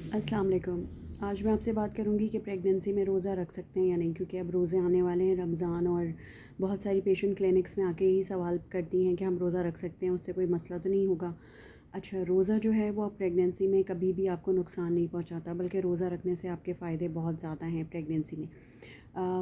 अस्सलाम वालेकुम। आज मैं आपसे बात करूंगी कि प्रेगनेंसी में रोज़ा रख सकते हैं या नहीं, क्योंकि अब रोज़े आने वाले हैं, रमज़ान, और बहुत सारी पेशेंट क्लिनिक्स में आके ही सवाल करती हैं कि हम रोज़ा रख सकते हैं, उससे कोई मसला तो नहीं होगा। अच्छा, रोज़ा जो है वो आप प्रेगनेंसी में कभी भी आपको नुकसान नहीं पहुंचाता, बल्कि रोज़ा रखने से आपके फ़ायदे बहुत ज़्यादा हैं प्रेगनेंसी में।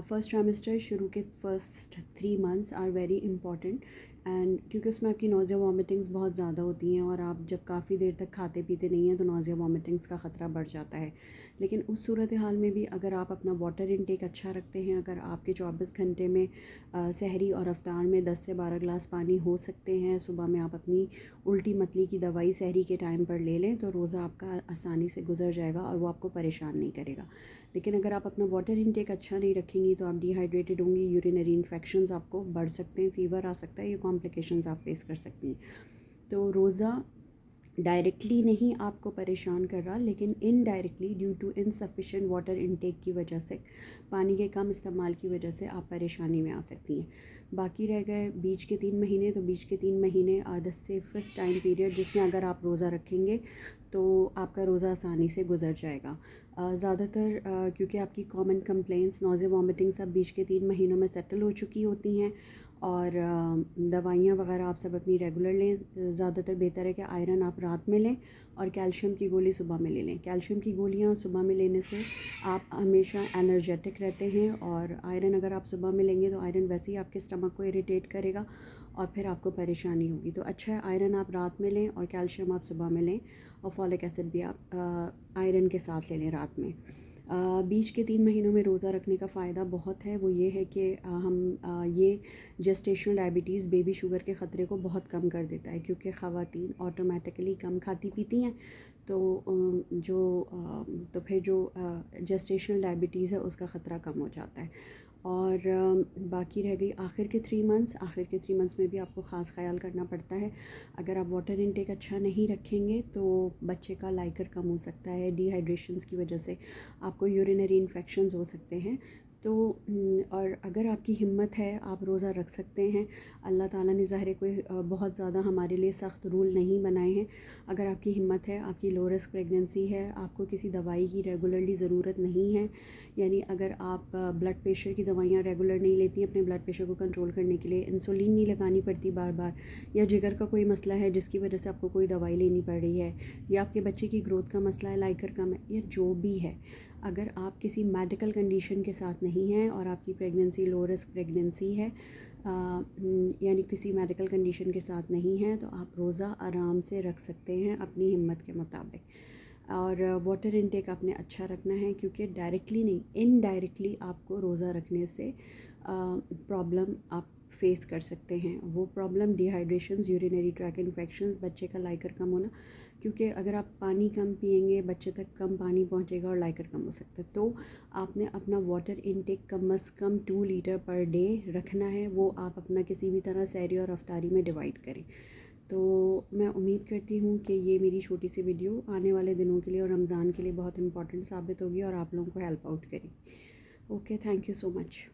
फ़र्स्ट ट्राइमेस्टर शुरू के first 3 months are very important, and क्योंकि उसमें आपकी नोज़िया वॉमिटिंग्स बहुत ज़्यादा होती हैं, और आप जब काफ़ी देर तक खाते पीते नहीं हैं तो नोज़िया वॉमिटिंग्स का ख़तरा बढ़ जाता है। लेकिन उस सूरत हाल में भी अगर आप अपना वाटर इनटेक अच्छा रखते हैं, अगर आपके 24 घंटे में सहरी और अफ्तार में 10 से 12 ग्लास पानी हो सकते हैं, सुबह में आप अपनी उल्टी मतली की दवाई सहरी के टाइम पर ले लें, तो रोज़ा आपका आसानी से गुजर जाएगा और वो आपको परेशान नहीं करेगा। लेकिन अगर आप अपना वाटर इनटेक अच्छा नहीं रखेंगी तो आप डिहाइड्रेटेड होंगी, यूरिनरी इन्फेक्शंस आपको बढ़ सकते हैं, फ़ीवर आ सकता है, ये कॉम्प्लिकेशंस आप फेस कर सकती हैं। तो रोज़ा डायरेक्टली नहीं आपको परेशान कर रहा, लेकिन indirectly due to insufficient water intake की वजह से, पानी के कम इस्तेमाल की वजह से आप परेशानी में आ सकती हैं। बाकी रह गए बीच के 3 महीने, तो बीच के 3 महीने आदत से फर्स्ट टाइम पीरियड, जिसमें अगर आप रोज़ा रखेंगे तो आपका रोज़ा आसानी से गुजर जाएगा। ज़्यादातर क्योंकि आपकी कॉमन कंप्लेंट्स नोज़िया वॉमिटिंग सब बीच के 3 महीनों में सेटल हो चुकी होती हैं, और दवाइयाँ वगैरह आप सब अपनी रेगुलर लें। ज़्यादातर बेहतर है कि आयरन आप रात में लें और कैल्शियम की गोली सुबह में ले लें। कैल्शियम की गोलियाँ सुबह में लेने से आप हमेशा एनर्जेटिक रहते हैं, और आयरन अगर आप सुबह में लेंगे तो आयरन वैसे ही आपके स्टमक को इरिटेट करेगा और फिर आपको परेशानी होगी। तो अच्छा है आयरन आप रात में लें और कैल्शियम आप सुबह में लें, और फॉलिक एसिड भी आप आयरन के साथ ले लें रात में। बीच के 3 महीनों में रोज़ा रखने का फ़ायदा बहुत है। वो ये है कि ये जेस्टेशनल डायबिटीज़, बेबी शुगर के ख़तरे को बहुत कम कर देता है, क्योंकि ख़वातीन ऑटोमेटिकली कम खाती पीती हैं, तो तो फिर जो जेस्टेशनल डायबिटीज़ है उसका ख़तरा कम हो जाता है। और बाकी रह गई आखिर के 3 मंथ्स। आखिर के 3 मंथ्स में भी आपको ख़ास ख़्याल करना पड़ता है। अगर आप वाटर इनटेक अच्छा नहीं रखेंगे तो बच्चे का लाइकर कम हो सकता है, डिहाइड्रेशंस की वजह से आपको यूरिनरी इन्फेक्शंस हो सकते हैं। तो और अगर आपकी हिम्मत है आप रोज़ा रख सकते हैं। अल्लाह ताला ने ज़ाहिर है कोई बहुत ज़्यादा हमारे लिए सख्त रूल नहीं बनाए हैं। अगर आपकी हिम्मत है, आपकी लो रिस्क प्रेगनेंसी है, आपको किसी दवाई की रेगुलरली ज़रूरत नहीं है, यानी अगर आप ब्लड प्रेशर की दवाइयाँ रेगुलर नहीं लेती, अपने ब्लड प्रेशर को कंट्रोल करने के लिए इंसुलिन नहीं लगानी पड़ती बार बार, या जिगर का कोई मसला है जिसकी वजह से आपको कोई दवाई लेनी पड़ रही है, या आपके बच्चे की ग्रोथ का मसला है, लाइकर कम है, या जो भी है, अगर आप किसी मेडिकल कंडीशन के साथ नहीं हैं और आपकी प्रेगनेंसी लो रिस्क प्रेगनेंसी है, यानी किसी मेडिकल कंडीशन के साथ नहीं है, तो आप रोज़ा आराम से रख सकते हैं अपनी हिम्मत के मुताबिक। और वाटर इनटेक आपने अच्छा रखना है, क्योंकि डायरेक्टली नहीं, इनडायरेक्टली आपको रोज़ा रखने से प्रॉब्लम आप फेस कर सकते हैं। वो प्रॉब्लम डिहाइड्रेशंस, यूरिनरी ट्रैक इन्फेक्शंस, बच्चे का लाइकर कम होना, क्योंकि अगर आप पानी कम पिएंगे बच्चे तक कम पानी पहुंचेगा और लाइकर कम हो सकता है। तो आपने अपना वाटर इनटेक कम अज़ कम 2 लीटर पर डे रखना है। वो आप अपना किसी भी तरह सहरी और अफ्तारी में डिवाइड करें। तो मैं उम्मीद करती हूँ कि ये मेरी छोटी सी वीडियो आने वाले दिनों के लिए और रमज़ान के लिए बहुत इंपॉर्टेंट साबित होगी और आप लोगों को हेल्प आउट करेगी। Okay, thank you so much.